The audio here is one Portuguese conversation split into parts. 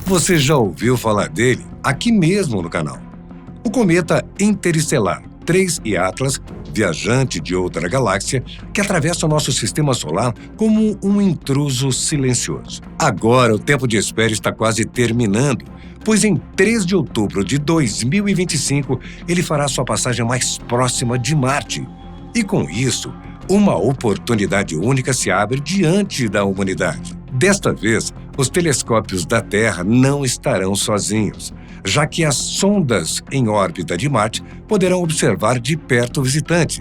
Você já ouviu falar dele aqui mesmo no canal. O cometa interestelar 3I Atlas, viajante de outra galáxia, que atravessa o nosso sistema solar como um intruso silencioso. Agora, o tempo de espera está quase terminando, pois em 3 de outubro de 2025, ele fará sua passagem mais próxima de Marte. E com isso, uma oportunidade única se abre diante da humanidade. Desta vez, os telescópios da Terra não estarão sozinhos, já que as sondas em órbita de Marte poderão observar de perto o visitante,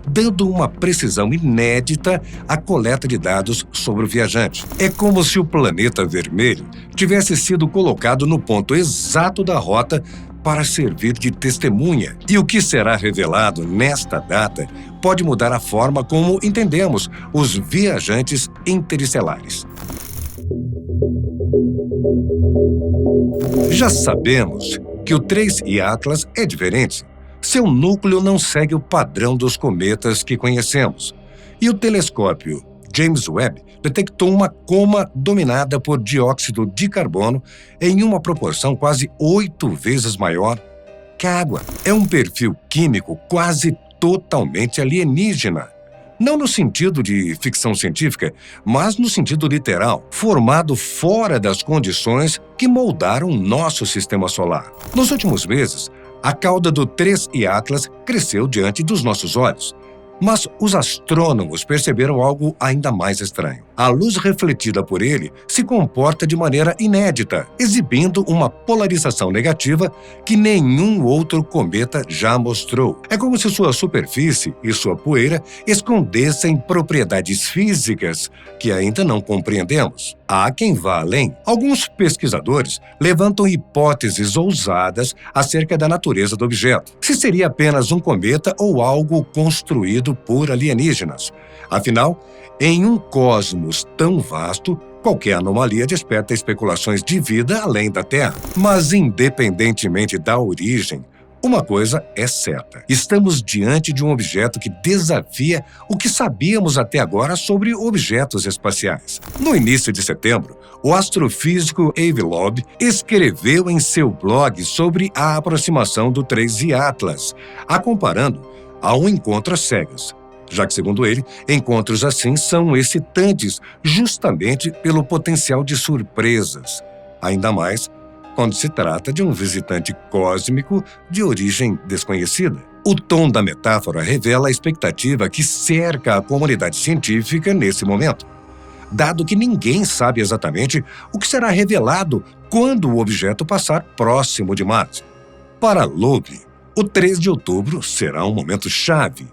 dando uma precisão inédita à coleta de dados sobre o viajante. É como se o planeta vermelho tivesse sido colocado no ponto exato da rota para servir de testemunha. E o que será revelado nesta data pode mudar a forma como entendemos os viajantes interestelares. Já sabemos que o 3I Atlas é diferente. Seu núcleo não segue o padrão dos cometas que conhecemos. E o telescópio James Webb detectou uma coma dominada por dióxido de carbono em uma proporção quase 8 vezes maior que a água. É um perfil químico quase totalmente alienígena. Não no sentido de ficção científica, mas no sentido literal, formado fora das condições que moldaram nosso sistema solar. Nos últimos meses, a cauda do 3I Atlas cresceu diante dos nossos olhos. Mas os astrônomos perceberam algo ainda mais estranho. A luz refletida por ele se comporta de maneira inédita, exibindo uma polarização negativa que nenhum outro cometa já mostrou. É como se sua superfície e sua poeira escondessem propriedades físicas que ainda não compreendemos. Há quem vá além. Alguns pesquisadores levantam hipóteses ousadas acerca da natureza do objeto. Se seria apenas um cometa ou algo construído por alienígenas. Afinal, em um cosmos tão vasto, qualquer anomalia desperta especulações de vida além da Terra. Mas, independentemente da origem, uma coisa é certa: estamos diante de um objeto que desafia o que sabíamos até agora sobre objetos espaciais. No início de setembro, o astrofísico Avi Loeb escreveu em seu blog sobre a aproximação do 3I Atlas, a comparando a um encontro às cegas, já que, segundo ele, encontros assim são excitantes justamente pelo potencial de surpresas, ainda mais quando se trata de um visitante cósmico de origem desconhecida. O tom da metáfora revela a expectativa que cerca a comunidade científica nesse momento, dado que ninguém sabe exatamente o que será revelado quando o objeto passar próximo de Marte. Para Loeb, o 3 de outubro será um momento chave,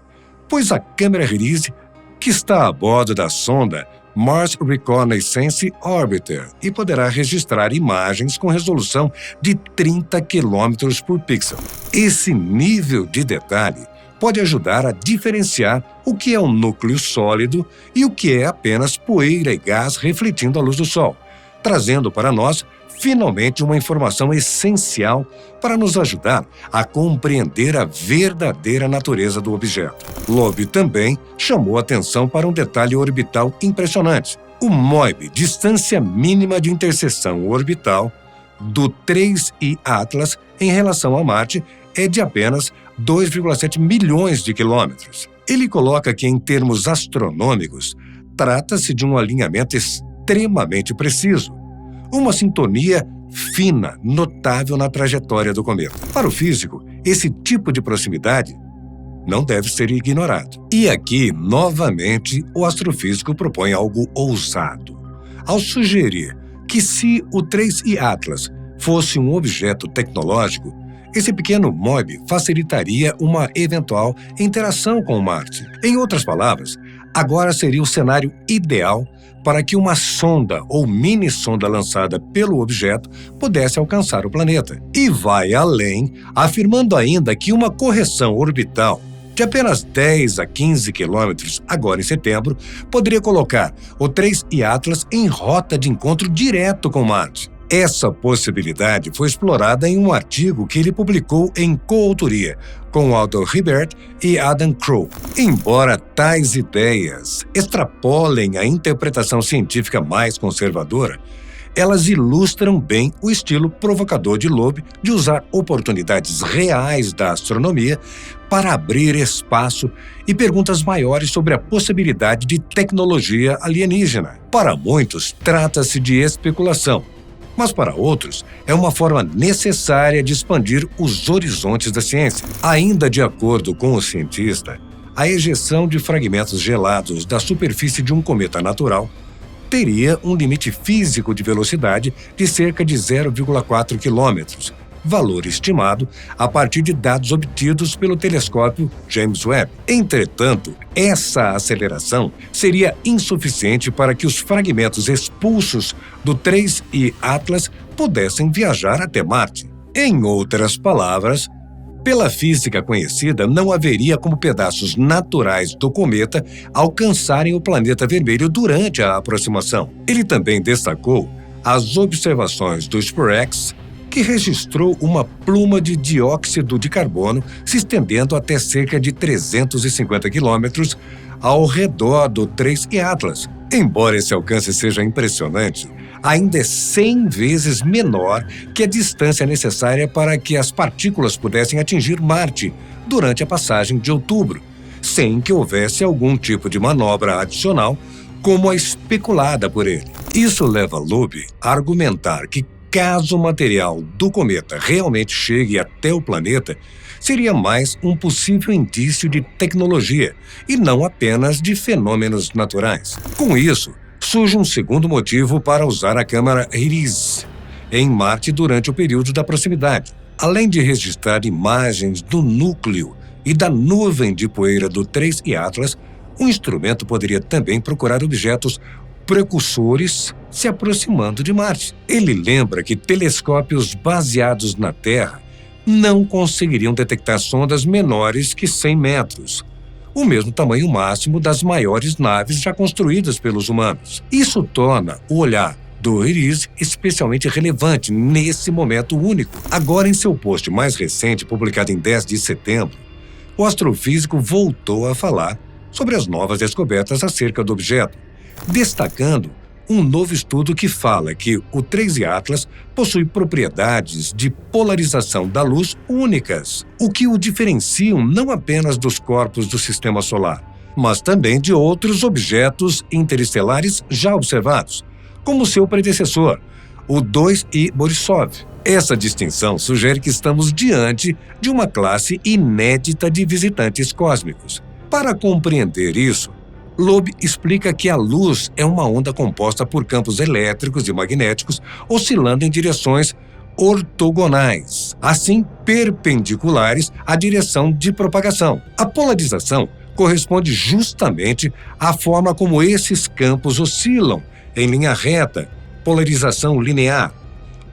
pois a câmera Release, que está a bordo da sonda Mars Reconnaissance Orbiter, e poderá registrar imagens com resolução de 30 km por pixel. Esse nível de detalhe pode ajudar a diferenciar o que é um núcleo sólido e o que é apenas poeira e gás refletindo a luz do Sol, trazendo para nós finalmente uma informação essencial para nos ajudar a compreender a verdadeira natureza do objeto. Loeb também chamou atenção para um detalhe orbital impressionante. O MOIB, distância mínima de interseção orbital, do 3I Atlas em relação a Marte é de apenas 2,7 milhões de quilômetros. Ele coloca que, em termos astronômicos, trata-se de um alinhamento extremamente preciso, uma sintonia fina, notável na trajetória do cometa. Para o físico, esse tipo de proximidade não deve ser ignorado. E aqui, novamente, o astrofísico propõe algo ousado, ao sugerir que, se o 3I Atlas fosse um objeto tecnológico, esse pequeno MOIB facilitaria uma eventual interação com Marte. Em outras palavras, agora seria o cenário ideal para que uma sonda ou mini-sonda lançada pelo objeto pudesse alcançar o planeta. E vai além, afirmando ainda que uma correção orbital de apenas 10 a 15 quilômetros, agora em setembro, poderia colocar o 3I Atlas em rota de encontro direto com Marte. Essa possibilidade foi explorada em um artigo que ele publicou em coautoria com Aldo Hibbert e Adam Crow. Embora tais ideias extrapolem a interpretação científica mais conservadora, Elas ilustram bem o estilo provocador de Loeb de usar oportunidades reais da astronomia para abrir espaço e perguntas maiores sobre a possibilidade de tecnologia alienígena. Para muitos, trata-se de especulação, mas para outros, é uma forma necessária de expandir os horizontes da ciência. Ainda de acordo com o cientista, a ejeção de fragmentos gelados da superfície de um cometa natural teria um limite físico de velocidade de cerca de 0,4 km, valor estimado a partir de dados obtidos pelo telescópio James Webb. Entretanto, essa aceleração seria insuficiente para que os fragmentos expulsos do 3I Atlas pudessem viajar até Marte. Em outras palavras, pela física conhecida, não haveria como pedaços naturais do cometa alcançarem o planeta vermelho durante a aproximação. Ele também destacou as observações do SpaceX, que registrou uma pluma de dióxido de carbono se estendendo até cerca de 350 quilômetros ao redor do 3I Atlas. Embora esse alcance seja impressionante, ainda é 100 vezes menor que a distância necessária para que as partículas pudessem atingir Marte durante a passagem de outubro, sem que houvesse algum tipo de manobra adicional, como a especulada por ele. Isso leva Loeb a argumentar que, caso o material do cometa realmente chegue até o planeta, seria mais um possível indício de tecnologia e não apenas de fenômenos naturais. Com isso, surge um segundo motivo para usar a câmera IRIS em Marte durante o período da proximidade. Além de registrar imagens do núcleo e da nuvem de poeira do 3I Atlas, o instrumento poderia também procurar objetos precursores se aproximando de Marte. Ele lembra que telescópios baseados na Terra não conseguiriam detectar sondas menores que 100 metros, o mesmo tamanho máximo das maiores naves já construídas pelos humanos. Isso torna o olhar do IRIS especialmente relevante nesse momento único. Agora, em seu post mais recente, publicado em 10 de setembro, o astrofísico voltou a falar sobre as novas descobertas acerca do objeto, destacando um novo estudo que fala que o 3I Atlas possui propriedades de polarização da luz únicas, o que o diferenciam não apenas dos corpos do Sistema Solar, mas também de outros objetos interestelares já observados, como seu predecessor, o 2I Borisov. Essa distinção sugere que estamos diante de uma classe inédita de visitantes cósmicos. Para compreender isso, Loeb explica que a luz é uma onda composta por campos elétricos e magnéticos oscilando em direções ortogonais, assim perpendiculares à direção de propagação. A polarização corresponde justamente à forma como esses campos oscilam em linha reta, polarização linear,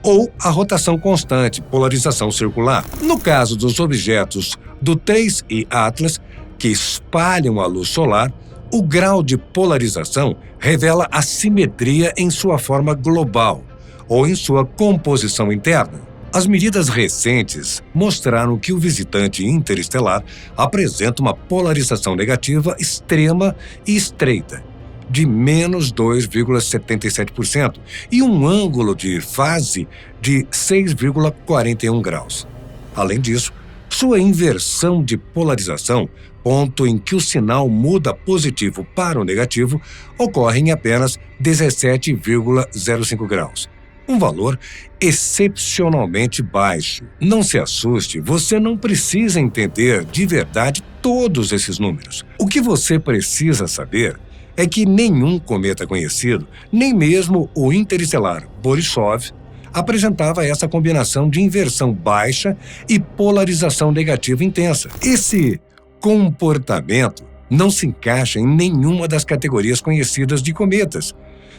ou a rotação constante, polarização circular. No caso dos objetos do 3I Atlas, que espalham a luz solar, o grau de polarização revela a simetria em sua forma global ou em sua composição interna. As medidas recentes mostraram que o visitante interestelar apresenta uma polarização negativa extrema e estreita, de menos 2,77% e um ângulo de fase de 6,41 graus. Além disso, sua inversão de polarização, ponto em que o sinal muda positivo para o negativo, ocorre em apenas 17,05 graus. Um valor excepcionalmente baixo. Não se assuste, você não precisa entender de verdade todos esses números. O que você precisa saber é que nenhum cometa conhecido, nem mesmo o interestelar Borisov, apresentava essa combinação de inversão baixa e polarização negativa intensa. Esse comportamento não se encaixa em nenhuma das categorias conhecidas de cometas,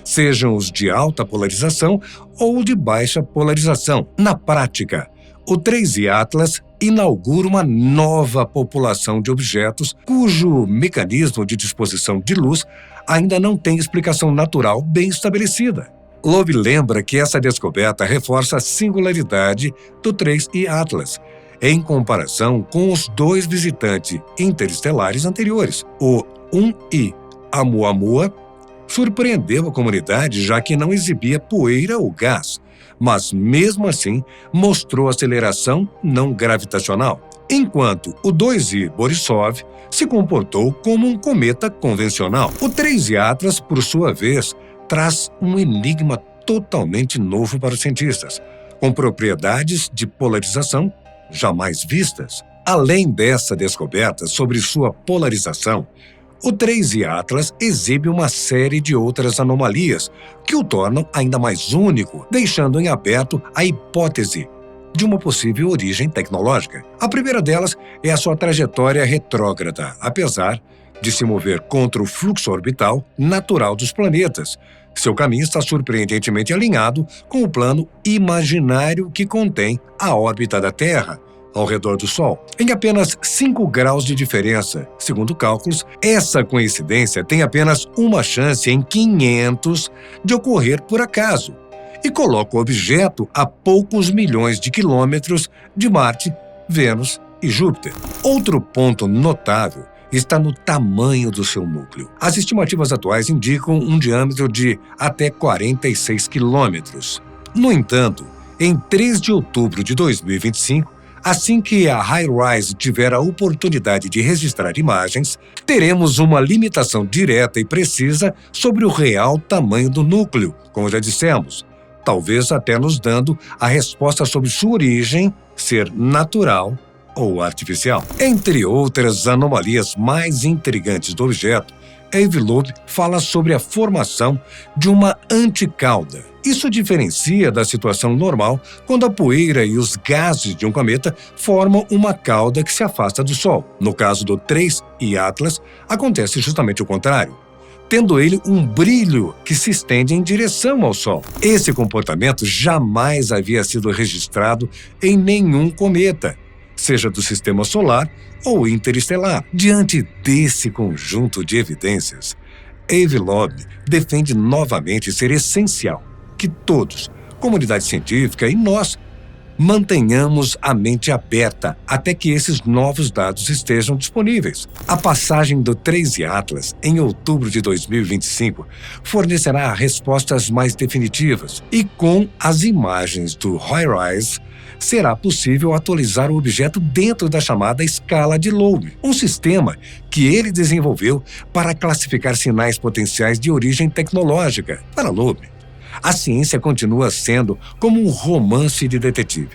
sejam os de alta polarização ou de baixa polarização. Na prática, o 3I Atlas inaugura uma nova população de objetos cujo mecanismo de disposição de luz ainda não tem explicação natural bem estabelecida. Loeb lembra que essa descoberta reforça a singularidade do 3I Atlas, em comparação com os dois visitantes interestelares anteriores, o 1I Oumuamua surpreendeu a comunidade, já que não exibia poeira ou gás, mas mesmo assim mostrou aceleração não gravitacional, enquanto o 2I Borisov se comportou como um cometa convencional. O 3I Atlas, por sua vez, traz um enigma totalmente novo para os cientistas, com propriedades de polarização jamais vistas. Além dessa descoberta sobre sua polarização, o 3I Atlas exibe uma série de outras anomalias que o tornam ainda mais único, deixando em aberto a hipótese de uma possível origem tecnológica. A primeira delas é a sua trajetória retrógrada, apesar de se mover contra o fluxo orbital natural dos planetas. Seu caminho está surpreendentemente alinhado com o plano imaginário que contém a órbita da Terra ao redor do Sol, em apenas 5 graus de diferença. Segundo cálculos, essa coincidência tem apenas uma chance em 500 de ocorrer por acaso, e coloca o objeto a poucos milhões de quilômetros de Marte, Vênus e Júpiter. Outro ponto notável está no tamanho do seu núcleo. As estimativas atuais indicam um diâmetro de até 46 quilômetros. No entanto, em 3 de outubro de 2025, assim que a HiRISE tiver a oportunidade de registrar imagens, teremos uma limitação direta e precisa sobre o real tamanho do núcleo, como já dissemos, talvez até nos dando a resposta sobre sua origem ser natural ou artificial. Entre outras anomalias mais intrigantes do objeto, Avi Loeb fala sobre a formação de uma anticauda. Isso diferencia da situação normal quando a poeira e os gases de um cometa formam uma cauda que se afasta do Sol. No caso do 3I Atlas, acontece justamente o contrário, tendo ele um brilho que se estende em direção ao Sol. Esse comportamento jamais havia sido registrado em nenhum cometa, seja do sistema solar ou interestelar. Diante desse conjunto de evidências, Avi Loeb defende novamente ser essencial que todos, comunidade científica e nós, mantenhamos a mente aberta até que esses novos dados estejam disponíveis. A passagem do 3I Atlas em outubro de 2025 fornecerá respostas mais definitivas e com as imagens do HiRISE será possível atualizar o objeto dentro da chamada escala de Loeb, um sistema que ele desenvolveu para classificar sinais potenciais de origem tecnológica. Para Loeb, a ciência continua sendo como um romance de detetive.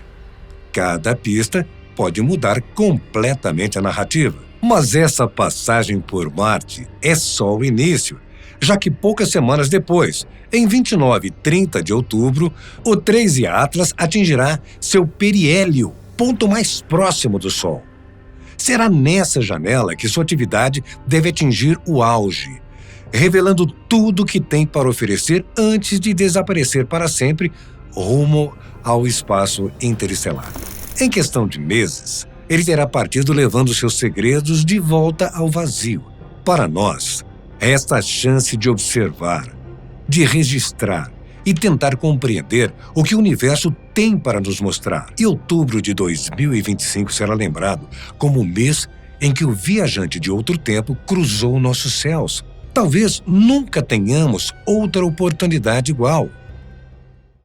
Cada pista pode mudar completamente a narrativa. Mas essa passagem por Marte é só o início, já que poucas semanas depois, em 29 e 30 de outubro, o 3I Atlas atingirá seu periélio, ponto mais próximo do Sol. Será nessa janela que sua atividade deve atingir o auge, revelando tudo o que tem para oferecer antes de desaparecer para sempre rumo ao espaço interestelar. Em questão de meses, ele terá partido levando seus segredos de volta ao vazio. Para nós, resta a chance de observar, de registrar e tentar compreender o que o universo tem para nos mostrar. E outubro de 2025 será lembrado como o mês em que o viajante de outro tempo cruzou nossos céus. Talvez nunca tenhamos outra oportunidade igual.